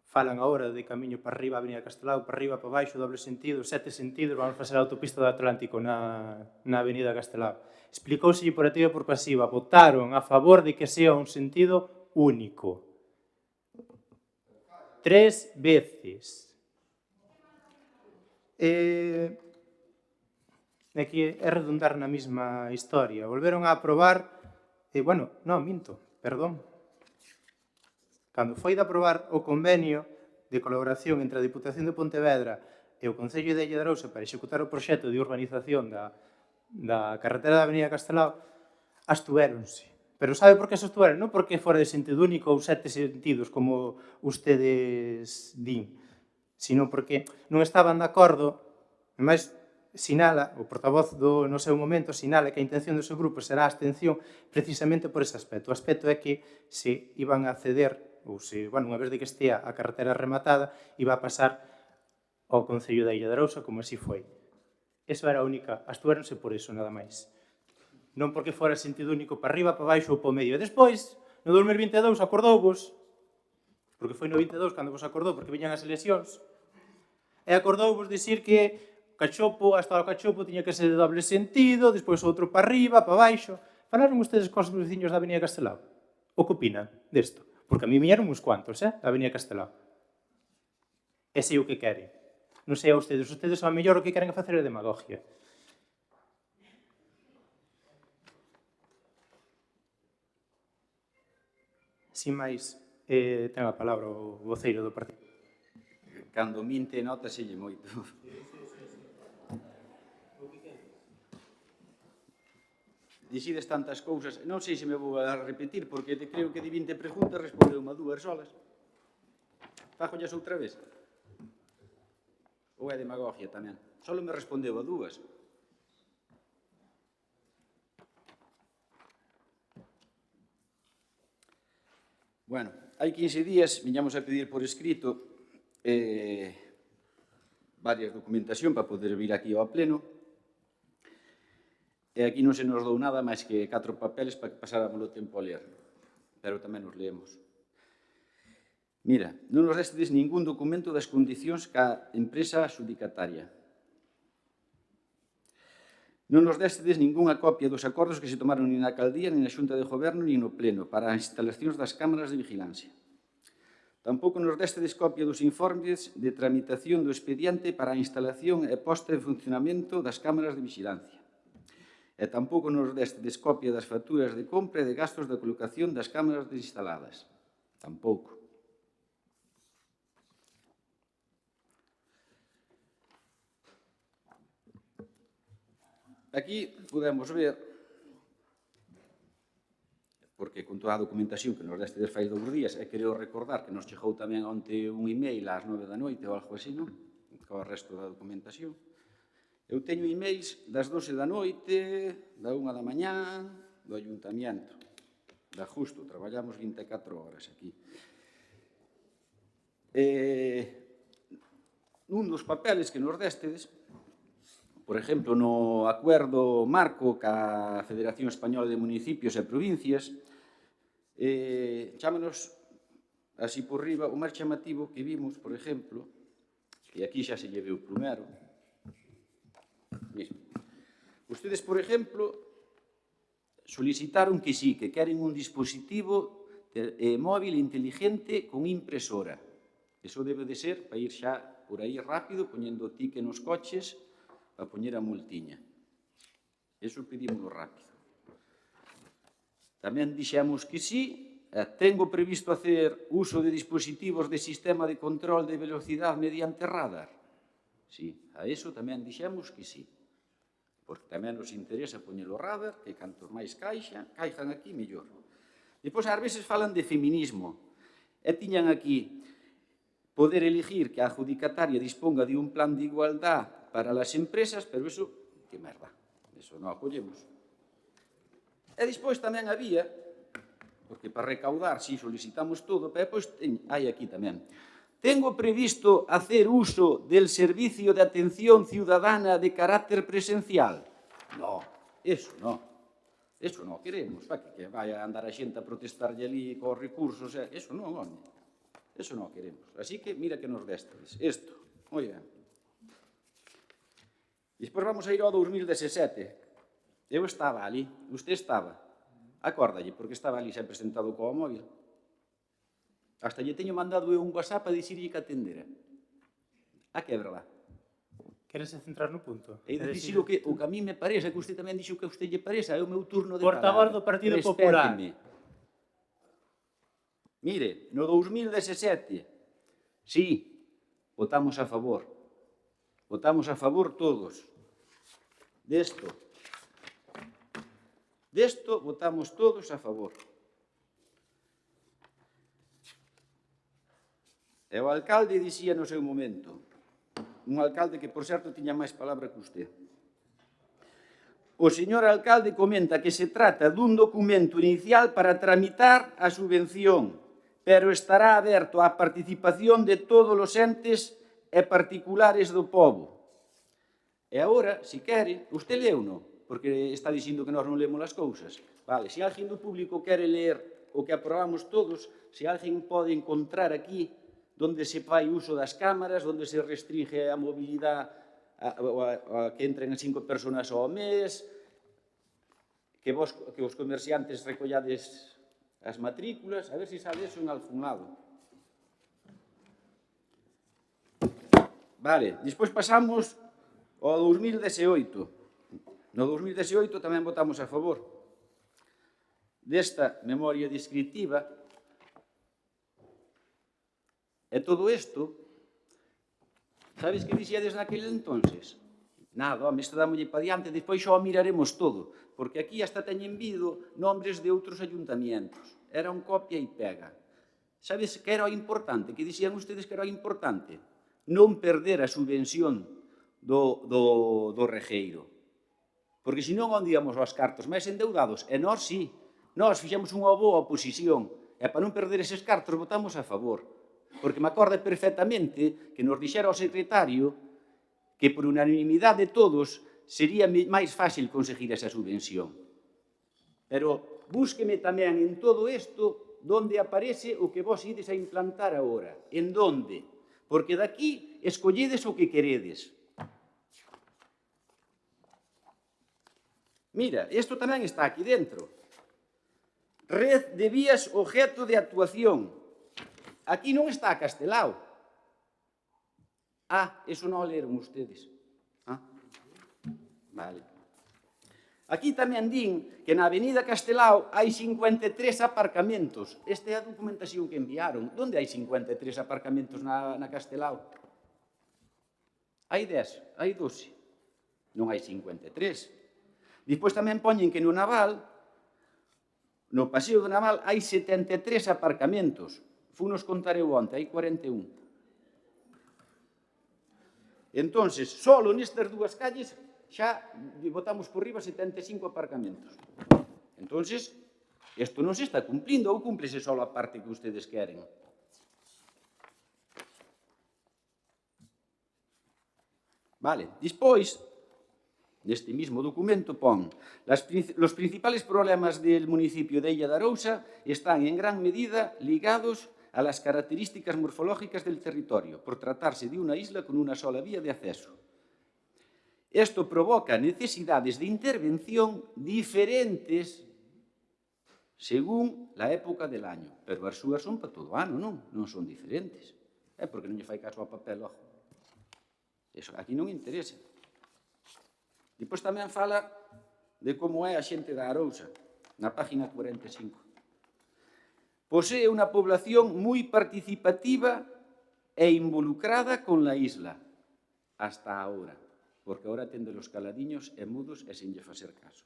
falan agora de camiño para arriba, Avenida Castelao, para arriba, para baixo, doble sentido, 7 sentidos, vamos facer a autopista do Atlántico na Avenida Castelao. Explicouse por activa e por pasiva, votaron a favor de que sea un sentido único. 3 veces. Aquí é redundar na mesma historia. Volveron a aprobar, perdón. Cando foi de aprobar o convenio de colaboración entre a Diputación de Pontevedra e o Concello de Illa de Arousa para executar o proxecto de urbanización da carretera da Avenida Castelao, abstuvéronse. Pero sabe por que se abstuveron? Non porque fora de sentido único ou 7 sentidos, como ustedes din, sino porque non estaban de acordo, ademais, sinala, o portavoz no seu momento sinala que a intención do seu grupo será a abstención precisamente por ese aspecto. O aspecto é que se iban a ceder, ou se, unha vez de que estea a carretera rematada, iba a pasar ao Concello da Illa de Arousa, como así foi. Eso era a única, abstuvéronse por eso, nada máis. Non porque fora sentido único para arriba, para baixo ou para o medio. E despois, no 2022, acordouvos, porque foi no 22 cando vos acordou, porque viñan as eleccións, e acordouvos dicir que Cachopo, hasta o Cachopo tiña que ser de doble sentido, despois outro para arriba, para baixo. Falaron ustedes cos veciños da Avenida Castelao? O que opinan desto? Porque a mí viñeron uns cuantos, da Avenida Castelao. E sei o que queren. Non sei a ustedes. Ustedes, ao mellor, o que queren facer é demagogia. Sin máis, ten a palabra o voceiro do partido. Cando minte, nótaselle moito. Dicides tantas cousas, non sei se me vou a repetir, porque creo que de 20 preguntas respondeu a 2 solas. Fájollas outra vez? Ou é demagogia tamén? Solo me respondeu a 2. Bueno, hai 15 días viñamos a pedir por escrito varias documentación para poder vir aquí ao pleno. E aquí non se nos dou nada máis que 4 papeles para que pasáramos o tempo a ler. Pero tamén nos leemos. Mira, non nos destedes ningún documento das condicións ca empresa adxudicataria. Non nos destedes ningunha copia dos acordos que se tomaron nin na alcaldía, nin na Xunta de Goberno, nin no Pleno, para as instalacións das cámaras de vigilancia. Tampouco nos destedes copia dos informes de tramitación do expediente para a instalación e posta en funcionamento das cámaras de vigilancia. E tampouco nos destedes copia das facturas de compra e de gastos de colocación das cámaras instaladas. Tampouco. Aquí podemos ver, porque con toda a documentación que nos destedes fai 2 días, e quero recordar que nos chegou tamén onte un email ás 9 da noite ou algo así, non? Co resto da documentación. Eu teño emails das 12 da noite, da 1 da mañá, do Ayuntamiento. Da Justo, traballamos 24 horas aquí. Un dos papeles que nos destedes, por exemplo, no acuerdo marco ca Federación Española de Municipios e Provincias, chámanos, así por riba, o máis chamativo que vimos, por exemplo, e aquí xa se lle veu primeiro, mismo. Ustedes, por exemplo, solicitaron que sí, que queren un dispositivo móvil inteligente con impresora. Eso debe de ser para ir xa por aí rápido, poñendo o tique nos coches, para poñer a multiña. Eso pedímoslo rápido. Tamén dixemos que sí, tengo previsto hacer uso de dispositivos de sistema de control de velocidade mediante radar. Sí, a eso tamén dixemos que sí. Porque tamén nos interesa poñer o radar, que cantos máis caixan aquí, mellor. Depois, ás veces, falan de feminismo. E tiñan aquí poder elegir que a adjudicataria disponga de un plan de igualdad para as empresas, pero eso, que merda. Eso non acollemos. E despois tamén había, porque para recaudar, si solicitamos todo, pero depois hai aquí tamén. Tengo previsto hacer uso del servicio de atención ciudadana de carácter presencial. No, eso non. Eso non queremos. Que vai a andar a xente a protestarlle ali cos recursos. Eso non, home. Eso non queremos. Así que mira que nos destedes. Isto. Moi ben. Despois vamos a ir ao 2017. Eu estaba ali. Usted estaba. Acórdalle, porque estaba ali sempre sentado co móvil. Hasta lle teño mandado eu un WhatsApp a dicirlle que atendera. A québrala. Queres centrar no punto? E dicir o que a mí me parece, que usted tamén dixo que a usted lle parece, é o meu turno de Portavoz palabra. do Partido Popular. Respéteme. Mire, no 2017, sí, votamos a favor. Votamos a favor todos. Desto votamos todos a favor. E o alcalde dicía no seu momento, un alcalde que, por certo, tiña máis palabra que usted. O señor alcalde comenta que se trata dun documento inicial para tramitar a subvención, pero estará aberto á participación de todos os entes e particulares do pobo. E agora, se quere, usted leu-no, porque está dicindo que nós non lemos as cousas. Vale, se alguén do público quere ler o que aprobamos todos, se alguén pode encontrar aquí donde se fai uso das cámaras, donde se restringe a mobilidade a que entren 5 personas ao mes, que os comerciantes recollades as matrículas, a ver se sabe eso en algún lado. Vale, despois pasamos ao 2018. No 2018 tamén votamos a favor desta memoria descriptiva. E todo isto, sabes que dixedes naquele entonces? Nada, home, isto dámolle pa diante, despois xa o miraremos todo, porque aquí hasta teñen vido nombres de outros ayuntamientos. Era un copia e pega. Sabes que era o importante? Que dixían ustedes que era o importante? Non perder a subvención do regueiro. Porque senón onde íamos aos cartos máis endeudados? E nós sí, nós fixemos unha boa oposición, e para non perder eses cartos votamos a favor. Porque me acorda perfectamente que nos dixera o secretario que por unanimidade de todos sería máis fácil conseguir esa subvención. Pero búsqueme tamén en todo isto donde aparece o que vos ides a implantar agora. En donde? Porque daqui escolledes o que queredes. Mira, isto tamén está aquí dentro. Red de vías objeto de actuación. Aquí non está Castelao. Eso non o leron ustedes. Vale. Aquí tamén din que na avenida Castelao hai 53 aparcamentos. Esta é a documentación que enviaron. Onde hai 53 aparcamentos na Castelao? Hai 10, hai 12. Non hai 53. Despois tamén poñen que no Naval, no Paseo do Naval, hai 73 aparcamentos. Funos contar eu onte, hai 41. Entonces, solo nestas dúas calles xa botamos por riba 75 aparcamentos. Entonces, isto non se está cumplindo ou cúmplese só a parte que ustedes queren. Vale, despois, neste mismo documento pon los principales problemas del municipio de Illa de Arousa están en gran medida ligados a las características morfológicas del territorio, por tratarse de una isla con una sola vía de acceso. Esto provoca necesidades de intervención diferentes según la época del año. Pero as súas son para todo ano, non son diferentes. Porque non lle fai caso ao papel, ojo. Eso aquí non interesa. Depois tamén fala de como é a xente da Arousa, na página 45. Posee una población moi participativa e involucrada con la isla, hasta ahora, porque ahora tende los caladiños e mudos e sen lle facer caso.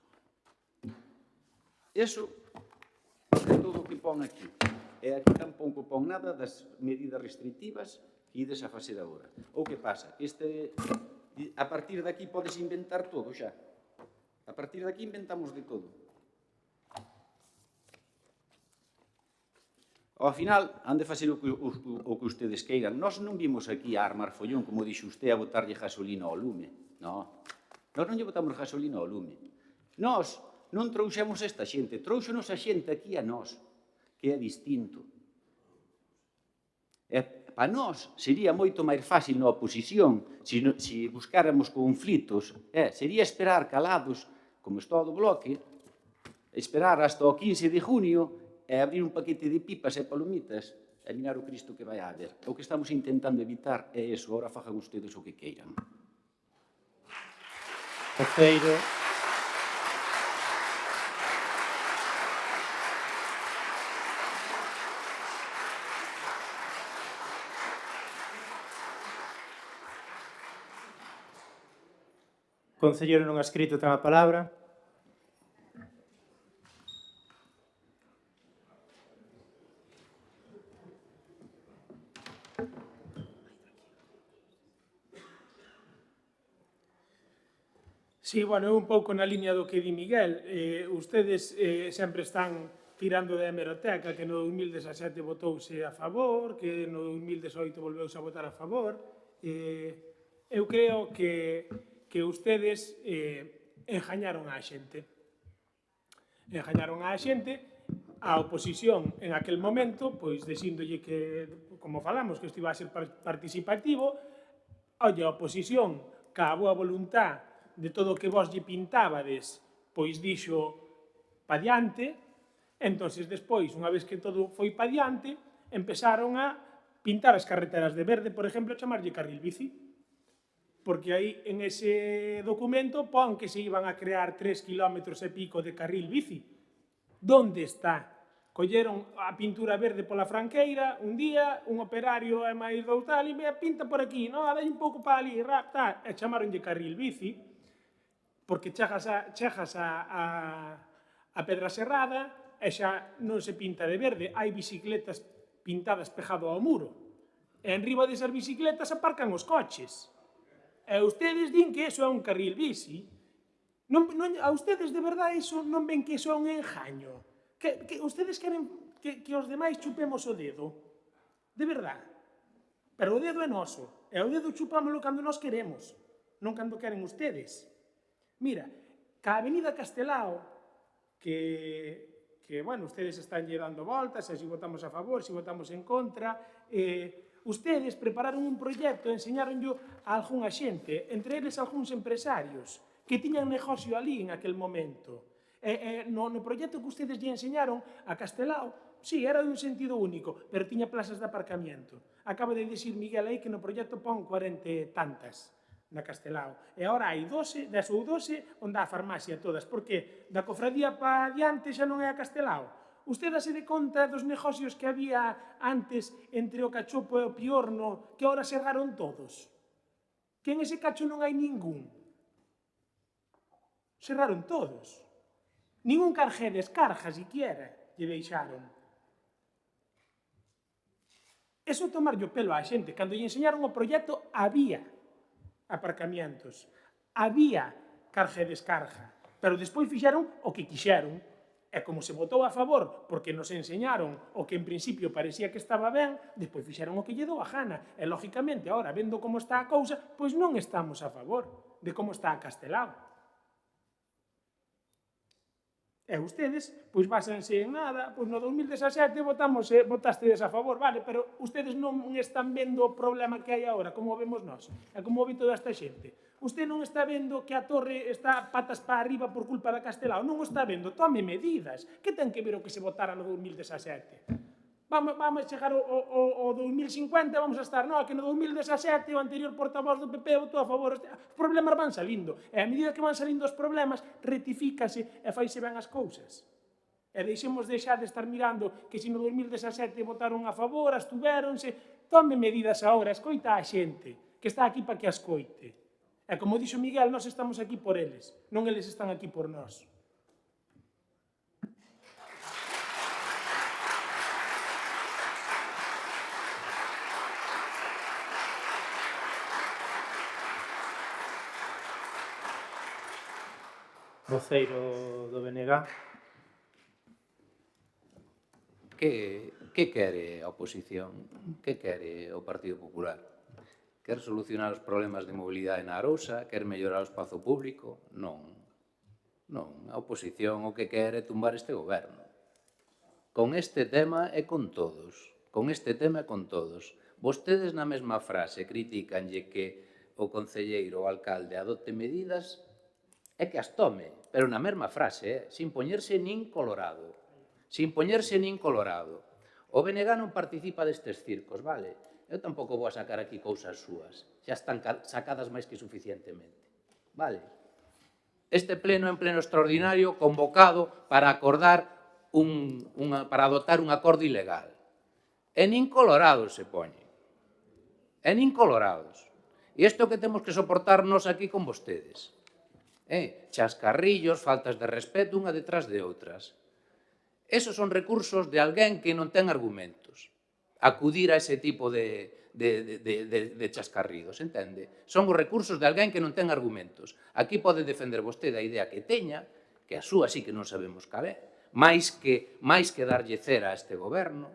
Eso é todo o que pon aquí. E aquí tampouco pon nada das medidas restrictivas que ides a facer agora. O que pasa? A partir de aquí podes inventar todo xa. A partir de aquí inventamos de todo. Ao final, han de facer o que ustedes queiran. Nós non vimos aquí a armar follón, como dixo usted, a botarlle gasolina ao lume. No. Nós non lle botamos gasolina ao lume. Nós non trouxemos esta xente, trouxonos a xente aquí a nós, que é distinto. E para nós sería moito máis fácil na oposición se buscáramos conflitos, sería esperar calados, como está do bloque, esperar hasta o 15 de junio e abrir un paquete de pipas e palomitas e mirar o Cristo que vai a haber. O que estamos intentando evitar é eso. Ahora fagan ustedes o que queiran. Terceiro. Concelleiro non escrito ten a palabra. Sí, bueno, un pouco na liña do que di Miguel. Ustedes sempre están tirando de hemeroteca que no 2017 votouse a favor, que no 2018 volveuse a votar a favor. Eu creo que ustedes engañaron á xente. Engañaron á xente, a oposición en aquel momento, pois dixíndolle que, como falamos, que isto iba a ser participativo, oye, a oposición, ca boa voluntad de todo o que vos lle pintábades, pois dixo pa diante, entonces despois, unha vez que todo foi pa diante, empezaron a pintar as carreteras de verde, por exemplo, chamarlle carril bici, porque aí en ese documento pon que se iban a crear 3 kilómetros e pico de carril bici. Donde está? Colleron a pintura verde pola franqueira, un día, un operario e máis do tal, e me pinta por aquí, no, dai un pouco para ali, tal, e chamaronlle carril bici, porque chegas a Pedra Serrada e xa non se pinta de verde, hai bicicletas pintadas pegado ao muro. E enriba desas bicicletas aparcan os coches. E ustedes din que iso é un carril bici. A ustedes de verdade iso non ven que iso é un engaño. Que ustedes queren que os demais chupemos o dedo. De verdade. Pero o dedo é noso. E o dedo chupámoslo cando nós queremos, non cando queren ustedes. Mira, ca Avenida Castelao, que bueno, ustedes están lle dando voltas, se votamos a favor, se votamos en contra, ustedes prepararon un proxecto, enseñaronllo a algunha xente, entre eles algúns empresarios, que tiñan negocio ali en aquel momento. No proxecto que ustedes lle enseñaron a Castelao, sí, era de un sentido único, pero tiña plazas de aparcamiento. Acaba de dicir Miguel aí que no proxecto pon 40 e tantas na Castelao. E agora hai 10 ou 12 onde há farmacia todas, porque da cofradía para diante xa non é a Castelao. Usted dase de conta dos negocios que había antes entre o Cachopo e o Piorno, que agora cerraron todos. Que en ese cacho non hai ningún. Cerraron todos. Ningún cargé descarga, siquiera, lle deixaron. Eso tomarlle o pelo á xente. Cando lle enseñaron o proxecto, había aparcamientos, había carga e descarga, pero despois fixeron o que quixeron, e como se votou a favor porque nos enseñaron o que en principio parecía que estaba ben, despois fixeron o que lle dou a gana, e lógicamente, agora, vendo como está a cousa, pois non estamos a favor de como está a Castelao. E ustedes, pois basanse en nada, pois no 2017 votastedes a favor, vale, pero ustedes non están vendo o problema que hai agora, como vemos nós, e como ve toda esta xente. Usted non está vendo que a torre está patas para arriba por culpa da Castelao, non o está vendo, tome medidas. Que ten que ver o que se votara no 2017? Vamos a chegar ao 2050, vamos a estar, no, que no 2017 o anterior portavoz do PP votou a favor. Os problemas van salindo, e a medida que van salindo os problemas, rectifícase e faise ben as cousas. E deixemos deixar de estar mirando que se no 2017 votaron a favor, astuvéronse, tome medidas agora, escoita a xente, que está aquí para que as coite. E como dixo Miguel, nós estamos aquí por eles, non eles están aquí por nós. Voceiro do BNG. Que quere a oposición? Que quere o Partido Popular? Quer solucionar os problemas de mobilidade na Arousa? Quer mellorar o espazo público? Non. Non. A oposición o que quere é tumbar este goberno. Con este tema e con todos. Con este tema e con todos. Vostedes na mesma frase criticanlle que o concelleiro ou alcalde adopte medidas e que as tome, pero na mesma frase, sin poñerse nin colorado. Sin poñerse nin colorado. O BNG non participa destes circos, vale? Eu tampouco vou a sacar aquí cousas súas. Xa están sacadas máis que suficientemente. Vale? Este pleno é un pleno extraordinario convocado para acordar para adoptar un acordo ilegal. E nin colorados se poñen. E nin colorados. E isto que temos que soportarnos aquí con vostedes. Chascarrillos, faltas de respeto unha detrás de outras. Esos son recursos de alguén que non ten argumentos. Acudir a ese tipo de chascarridos, entende? Son os recursos de alguén que non ten argumentos. Aquí pode defender vostede a idea que teña, que a súa sí que non sabemos cal é, máis que darlle cera a este goberno,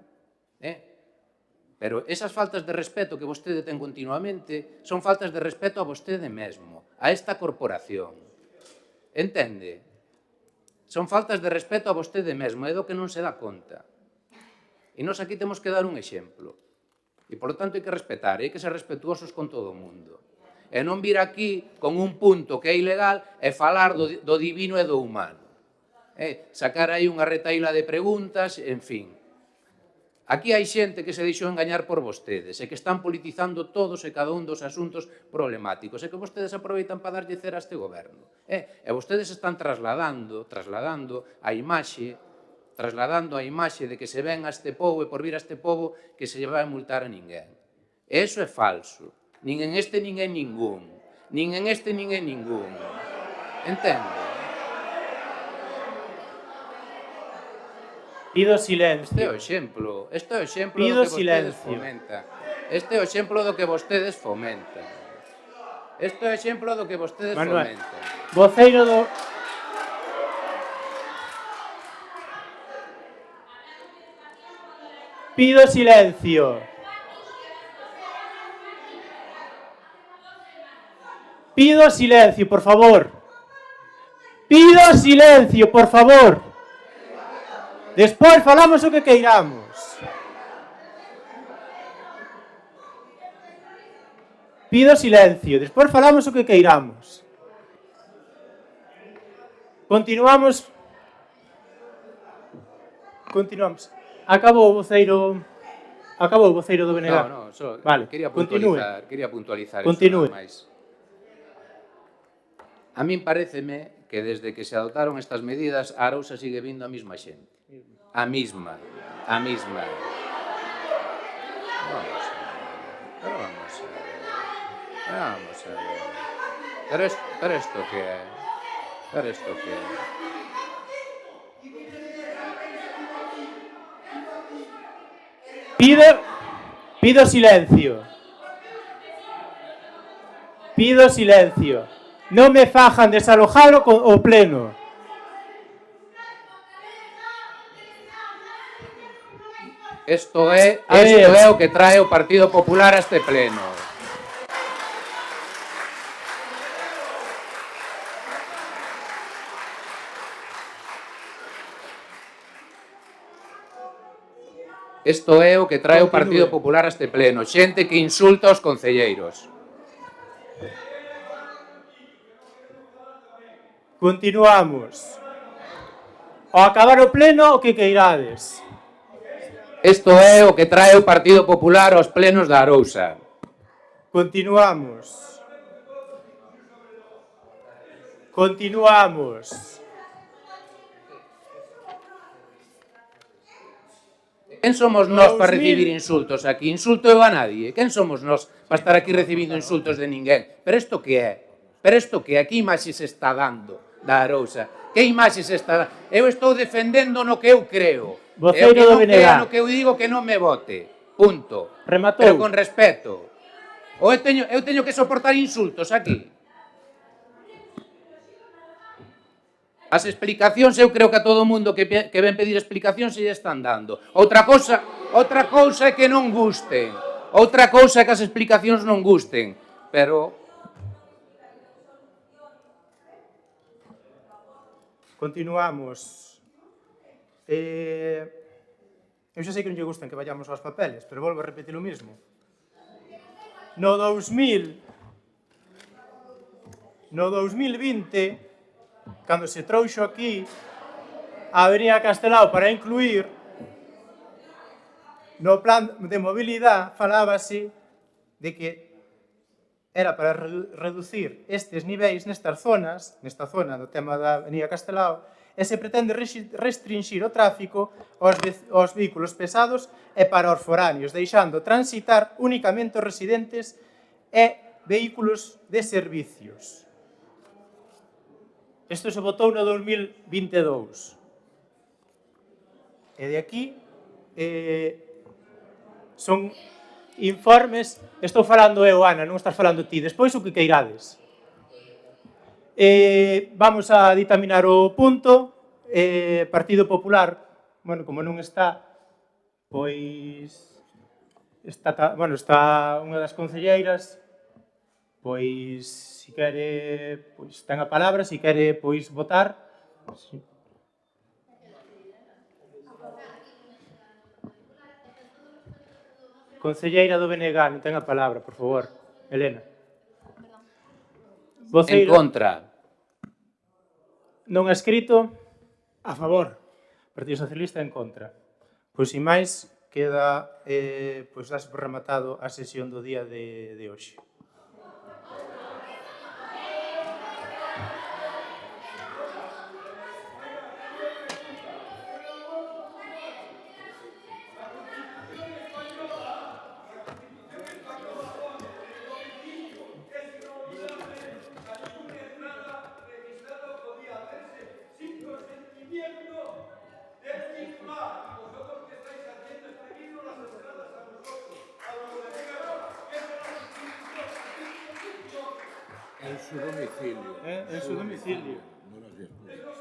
pero esas faltas de respeto que vostede ten continuamente son faltas de respeto a vostede mesmo, a esta corporación. Entende? Son faltas de respeto a vostede mesmo, é do que non se dá conta. E nós aquí temos que dar un exemplo. E, por lo tanto, hai que respetar, hai que ser respetuosos con todo o mundo. E non vir aquí con un punto que é ilegal e falar do divino e do humano. Sacar aí unha retaíla de preguntas, en fin. Aquí hai xente que se deixou engañar por vostedes e que están politizando todos e cada un dos asuntos problemáticos e que vostedes aproveitan para darlle cera a este goberno. E vostedes están trasladando a imaxe de que se ven a este pobo e por vir a este pobo que se lle vai multar a ninguén. E iso é falso. Nin en este nin en ningún. Nin en este nin en ningún. Entende? Pido silencio. Este é o exemplo do que vostedes fomentan. Este é o exemplo do que vostedes fomentan. Este é o exemplo do que vostedes fomentan. Voceiro do... Pido silencio. Pido silencio, por favor. Pido silencio, por favor. Despois falamos o que queiramos. Pido silencio. Despois falamos o que queiramos. Continuamos. Acabou o voceiro do BNG. No, só vale, quería puntualizar Continúe. iso máis. A min paréceme que desde que se adoptaron estas medidas a Arousa sigue vindo a mesma xente. A mesma. Vamos a ver. Pero isto que é? Pido silencio. Pido silencio. Non me fajan desalojar o pleno. Isto é o que trae o Partido Popular a este pleno. Isto é o que trae o Partido Popular a este pleno. Xente que insulta aos concelleiros. Continuamos. Ao acabar o pleno, o que queirades. Isto é o que trae o Partido Popular aos plenos da Arousa. Continuamos. Quen somos nós para recibir insultos aquí? Insulto eu a nadie. Quen somos nós para estar aquí recibindo insultos de ninguén? Pero isto que é? Que imaxe se está dando da Arousa? Que imaxe se está dando? Eu estou defendendo no que eu creo. Voceiro do BNG. No que eu digo que non me vote. Punto. Rematou. Pero con respeto. Ou eu teño que soportar insultos aquí. As explicacións, eu creo que a todo mundo que ven pedir explicacións se lle están dando. Outra cousa é que non gusten. Outra cousa é que as explicacións non gusten. Pero continuamos. Eu xa sei que non lle gustan que vayamos aos papeles, pero volvo a repetir o mismo. No 2020, cando se trouxo aquí a Avenida Castelao para incluir, no plan de mobilidade falábase de que era para reducir estes niveis nesta zona do tema da Avenida Castelao, e se pretende restringir o tráfico aos vehículos pesados e para os foráneos, deixando transitar únicamente os residentes e vehículos de servicios. Isto se votou no 2022. E de aquí son informes, estou falando eu, Ana, non estás falando ti, despois o que queirades. Vamos a ditaminar o punto. Partido Popular, bueno, como non está, pois está unha das concelleiras, pois se quere, pois ten a palabra, se quere pois votar. Sí. Concelleira do BNG, non ten a palabra, por favor. Elena. en contra. Non ha escrito. A favor. Partido Socialista en contra. Pois, sin máis, queda, pois, dase por rematado a sesión do día de hoxe. En su domicilio. En su domicilio. No las vías públicas.